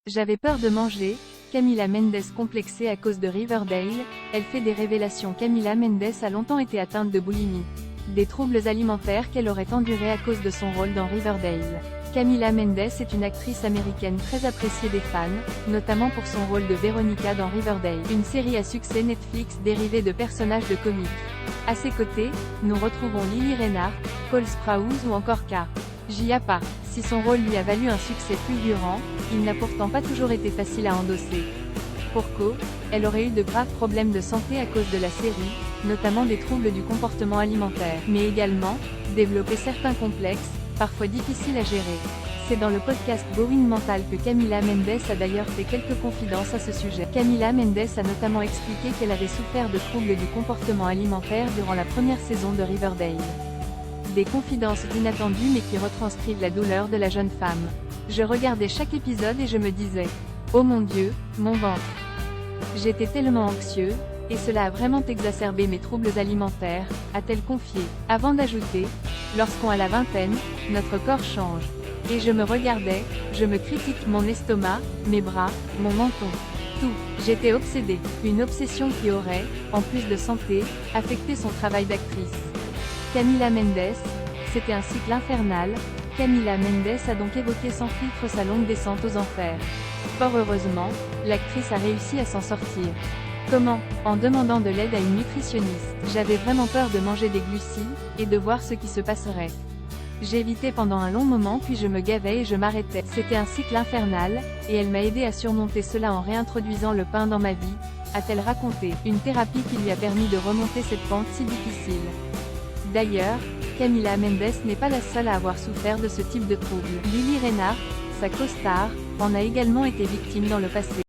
J'avais peur de manger. Camila Mendes complexée à cause de Riverdale, elle fait des révélations. Camila Mendes a longtemps été atteinte de boulimie. Des troubles alimentaires qu'elle aurait endurés à cause de son rôle dans Riverdale. Camila Mendes est une actrice américaine très appréciée des fans, notamment pour son rôle de Veronica dans Riverdale, une série à succès Netflix dérivée de personnages de comics. À ses côtés, nous retrouvons Lily Reinhart, Cole Sprouse ou encore K. J.A.P.A. Si son rôle lui a valu un succès fulgurant, il n'a pourtant pas toujours été facile à endosser. Pour cause, elle aurait eu de graves problèmes de santé à cause de la série, notamment des troubles du comportement alimentaire, mais également, développer certains complexes, parfois difficiles à gérer. C'est dans le podcast Going Mental que Camila Mendes a d'ailleurs fait quelques confidences à ce sujet. Camila Mendes a notamment expliqué qu'elle avait souffert de troubles du comportement alimentaire durant la première saison de Riverdale. Des confidences inattendues mais qui retranscrivent la douleur de la jeune femme. Je regardais chaque épisode et je me disais « Oh mon Dieu, mon ventre !» J'étais tellement anxieux, et cela a vraiment exacerbé mes troubles alimentaires, a-t-elle confié, avant d'ajouter « Lorsqu'on a la vingtaine, notre corps change. Et je me regardais, je me critique mon estomac, mes bras, mon menton. Tout. J'étais obsédée. Une obsession qui aurait, en plus de santé, affecté son travail d'actrice. Camila Mendes, c'était un cycle infernal. Camila Mendes a donc évoqué sans filtre sa longue descente aux enfers. Fort heureusement, l'actrice a réussi à s'en sortir. Comment? En demandant de l'aide à une nutritionniste. J'avais vraiment peur de manger des glucides, et de voir ce qui se passerait. J'évitais pendant un long moment puis je me gavais et je m'arrêtais. C'était un cycle infernal, et elle m'a aidé à surmonter cela en réintroduisant le pain dans ma vie, a-t-elle raconté. Une thérapie qui lui a permis de remonter cette pente si difficile. D'ailleurs, Camila Mendes n'est pas la seule à avoir souffert de ce type de trouble. Lily Reinhart, sa co-star, en a également été victime dans le passé.